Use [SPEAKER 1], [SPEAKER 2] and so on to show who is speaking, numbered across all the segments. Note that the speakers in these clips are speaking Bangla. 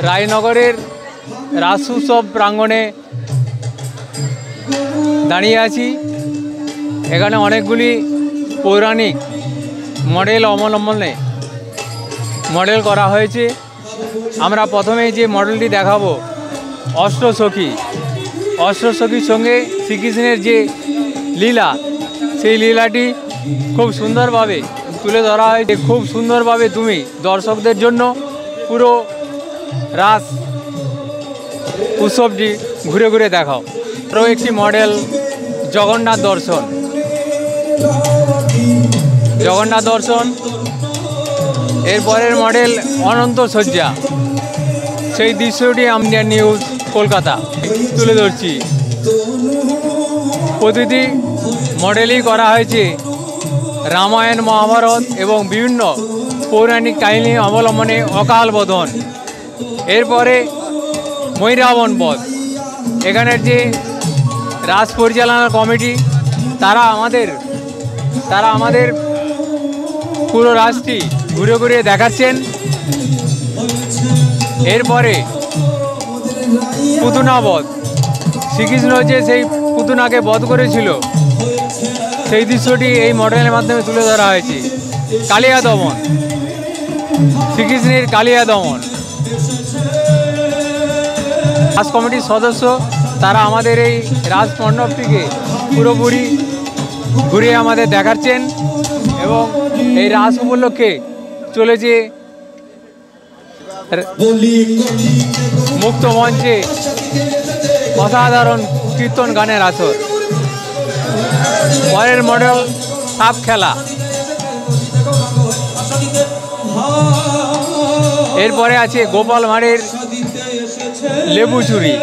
[SPEAKER 1] রায়নগরের রাস উৎসব প্রাঙ্গণে দাঁড়িয়ে আছি। এখানে অনেকগুলি পৌরাণিক মডেল অবলম্বনে মডেল করা হয়েছে। আমরা প্রথমেই যে মডেলটি দেখাবো অষ্টসখী। অষ্টসখীর সঙ্গে শ্রীকৃষ্ণের যে লীলা, সেই লীলাটি খুব সুন্দরভাবে তুলে ধরা হয়েছে। খুব সুন্দরভাবে তুমি দর্শকদের জন্য পুরো রাস উৎসবটি ঘুরে ঘুরে দেখাও। আরও একটি মডেল জগন্নাথ দর্শন। জগন্নাথ দর্শন এরপরের মডেল অনন্ত শয্যা। সেই দৃশ্যটি ইন্ডিয়ান নিউজ কলকাতা তুলে ধরছি। প্রতিটি মডেলই করা হয়েছে রামায়ণ, মহাভারত এবং বিভিন্ন পৌরাণিক কাহিনী অবলম্বনে অকাল বোধন। এরপরে ময়ূরাবন বধ। এখানের যে রাস পরিচালনা কমিটি তারা আমাদের পুরো রাসটি ঘুরে ঘুরে দেখাচ্ছেন। এরপরে পুতনা বধ। শ্রীকৃষ্ণ যে সেই পুতনাকে বধ করেছিল সেই দৃশ্যটি এই মডেলের মাধ্যমে তুলে ধরা হয়েছে। কালিয়া দমন, শ্রীকৃষ্ণের কালিয়া দমন। রাস কমিটির সদস্য তারা আমাদের এই রাস মণ্ডপটিকে পুরোপুরি ঘুরে আমাদের দেখাচ্ছেন এবং এই রাস উপলক্ষে চলেছে মুক্ত মঞ্চে অসাধারণ কীর্তন গানের আসর। পরের মডেল সাপ খেলা। এরপরে আছে গোপাল ভাঁড়ের লেবু চুরি।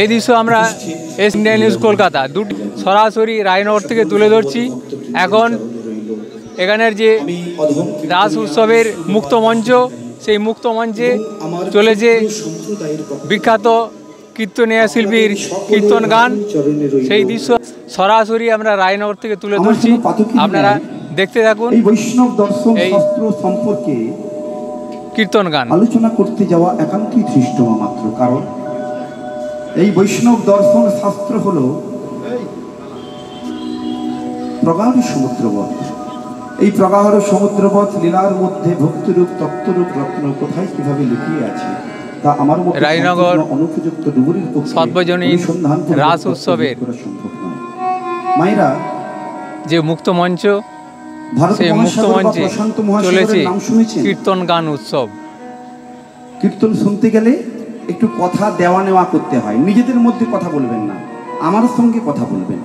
[SPEAKER 1] এই দৃশ্য আমরা ইন্ডিয়ান নিউজ কলকাতা দুটি সরাসরি রায়নগর থেকে তুলে ধরছি। এখন এখানের যে রাস উৎসবের মুক্ত মঞ্চ, সেই মুক্ত মঞ্চে চলেছে বিখ্যাত কীর্তনীয় শিল্পীর কীর্তন গান। সেই দৃশ্য সরাসরি আমরা রায়নগর থেকে তুলে ধরছি, আপনারা দেখতে থাকুন।
[SPEAKER 2] বৈষ্ণব দর্শন শাস্ত্র সম্পর্কে
[SPEAKER 1] কীর্তন গান
[SPEAKER 2] আলোচনা করতে যাওয়া একান্তই ধৃষ্টমা মাত্র। কারণ এই বৈষ্ণব দর্শন শাস্ত্র হলো প্রগাঢ় সমুদ্রবৎ। এই প্রগাঢ় সমুদ্রবৎ লীলার মধ্যে ভক্তিরূপ তত্ত্বরূপ রত্ন কোথায় কিভাবে লুকিয়ে আছে তা আমার
[SPEAKER 1] রায়নগর
[SPEAKER 2] অনুপযুক্ত ডুবুরির
[SPEAKER 1] সর্বজনীন রাস উৎসবের
[SPEAKER 2] সম্ভব নয়। মায়েরা,
[SPEAKER 1] যে মুক্ত মঞ্চ, সেই মুক্ত মঞ্চে চলেছে কীর্তন গান উৎসব।
[SPEAKER 2] কীর্তন শুনতে গেলে একটু কথা দেওয়া নেওয়া করতে হয়। নিজেদের মধ্যে কথা বলবেন না, আমার সঙ্গে কথা বলবেন।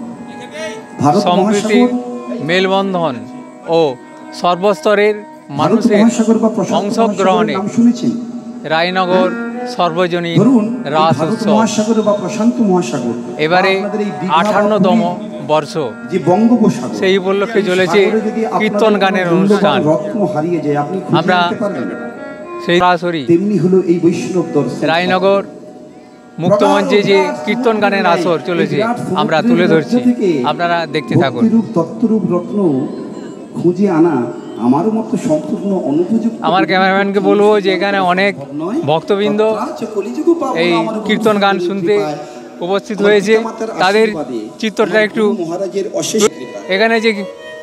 [SPEAKER 1] সম্প্রীতি, মেলবন্ধন ও সর্বস্তরের মানুষের অংশগ্রহণে রায়নগর সর্বজনীন রাস উৎসব এবারে 58তম বর্ষ। সেই উপলক্ষে চলেছে কীর্তন গানের অনুষ্ঠান। আমরা সেই সরাসরি রায়নগর মুক্তমঞ্চে যে কীর্তন গানের আসর চলেছে আমরা তুলে ধরছি, আপনারা দেখতে থাকুন।
[SPEAKER 2] তত্ত্বরূপ রত্ন খুঁজে আনা আমার মতো সম্পূর্ণ অনুপযুক্ত।
[SPEAKER 1] আমার ক্যামেরাম্যানকে বলবো যে এখানে অনেক ভক্তবৃন্দ এই কীর্তন গান শুনতে উপস্থিত হয়েছে, তাদের চিত্রটা একটু, এখানে যে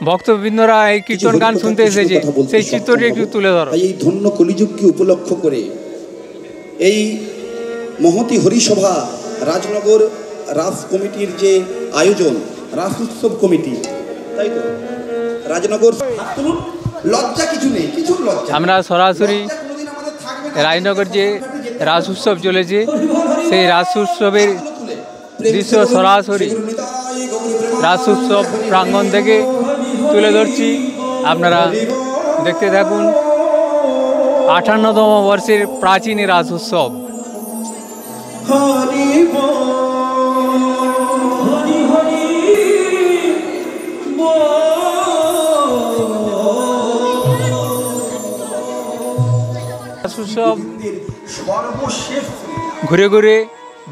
[SPEAKER 1] ভক্তবৃন্দরা এই কীর্তন গান শুনতে এসেছে সেই চিত্রটি একটু তুলে ধরো।
[SPEAKER 2] এই ধন্য কলিযুগকে উপলক্ষ করে এই মহতি হরিসভা রাজনগর রাস কমিটির যে আয়োজন, রাস উৎসব কমিটি, তাই তো রাজনগর, লজ্জা কিছু নেই, কিছু লজ্জা।
[SPEAKER 1] আমরা সরাসরি রায়নগর যে রাস উৎসব চলেছে সেই রাস উৎসবের দৃশ্য সরাসরি রাস উৎসব প্রাঙ্গণ থেকে তুলে ধরছি, আপনারা দেখতে থাকুন। 58তম বর্ষের প্রাচীন রাস উৎসব। রাস উৎসব ঘুরে ঘুরে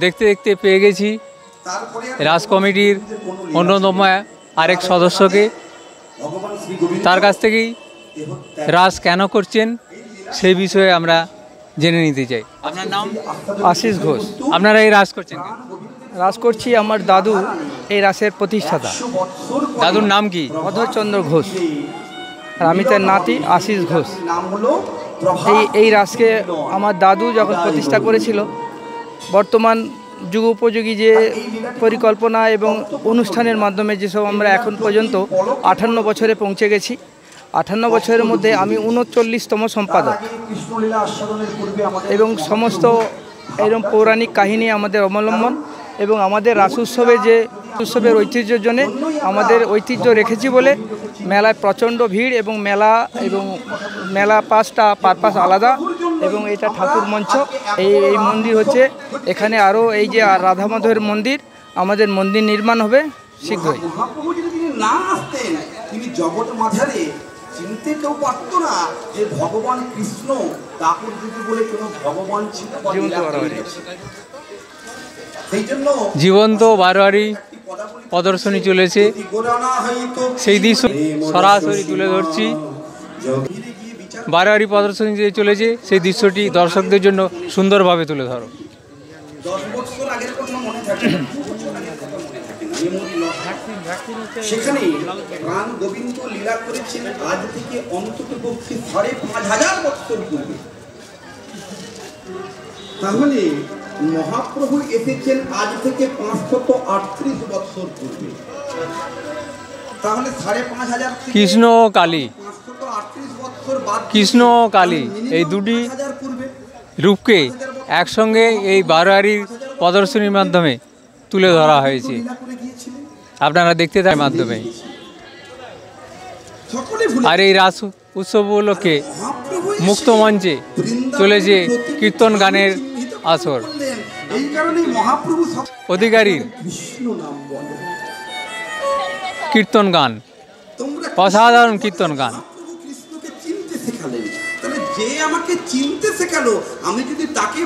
[SPEAKER 1] দেখতে দেখতে পেয়ে গেছি রাস কমিটির অন্যতম আরেক সদস্যকে, তার কাছ থেকেই রাস কেন করছেন সেই বিষয়ে আমরা জেনে নিতে চাই। আপনার নাম?
[SPEAKER 3] আশিস ঘোষ।
[SPEAKER 1] আপনারা এই রাস করছেন কেন?
[SPEAKER 3] রাস করছি, আমার দাদু এই রাসের প্রতিষ্ঠাতা।
[SPEAKER 1] দাদুর নাম কি?
[SPEAKER 3] অধরচন্দ্র ঘোষ। আর আমি তার নাতি আশিস ঘোষ। এই রাসকে আমার দাদু যখন প্রতিষ্ঠা করেছিল, বর্তমান যুগ উপযোগী যে পরিকল্পনা এবং অনুষ্ঠানের মাধ্যমে যেসব আমরা এখন পর্যন্ত 58 বছরে পৌঁছে গেছি। 58 বছরের মধ্যে আমি 39তম সম্পাদক, এবং সমস্ত এরকম পৌরাণিক কাহিনী আমাদের অবলম্বন এবং আমাদের রাস উৎসবের ঐতিহ্যের জন্যে আমাদের ঐতিহ্য রেখেছি বলে মেলায় প্রচণ্ড ভিড়, এবং মেলা পারপাস আলাদা, এবং এটা ঠাকুর মঞ্চ। এই মন্দির হচ্ছে, এখানে আরও এই যে রাধা মাধবের মন্দির, আমাদের মন্দির নির্মাণ হবে শীঘ্রই।
[SPEAKER 2] মহাপ্রভু যদি তিনি না আসতেন, তিনি জগৎ মাঝারে চিনতে কেউ পারতো না যে ভগবান কৃষ্ণ দাপুর যুগে বলে কোনো ভগবান ছিল। সেই জন্য
[SPEAKER 1] জীবন্ত বারোয়ারি প্রদর্শনী চলেছে, সেই দৃশ্য সরাসরি তুলে ধরছি। বারোয়ারি প্রদর্শনী যে চলেছে সেই দৃশ্যটি দর্শকদের জন্য সুন্দরভাবে তুলে ধরো।
[SPEAKER 2] 10 বছর আগের কথা মনে থাকে না, সেখানে রাম গোবিন্দ লীলা করেছেন আজ থেকে অন্তত পক্ষে 5,500 বছর পূর্বে। তাহলে মহাপ্রভু এসেছেন আজ থেকে 538 বছর পূর্বে। তাহলে 5,500
[SPEAKER 1] কৃষ্ণ ও কালী,
[SPEAKER 2] 538 বছর বাদ
[SPEAKER 1] কৃষ্ণ ও কালী এই দুটি রূপকে একসঙ্গে এই বারোয়ারির প্রদর্শনীর মাধ্যমে তুলে ধরা হয়েছে। আপনারা দেখতে থাকার মাধ্যমে আর এই রাস উৎসব উপলক্ষে মুক্ত মঞ্চে চলেছে কীর্তন গানের আসর।
[SPEAKER 2] এই কারণে মহাপ্রভু
[SPEAKER 1] অধিকারীর
[SPEAKER 2] বিষ্ণু নাম বলে,
[SPEAKER 1] কীর্তন গান, অসাধারণ কীর্তন গান।
[SPEAKER 2] মহাপ্রভু কৃষ্ণকে চিনতে শেখালেন। তাহলে যে আমাকে চিনতে শেখালো, আমি যদি তাকে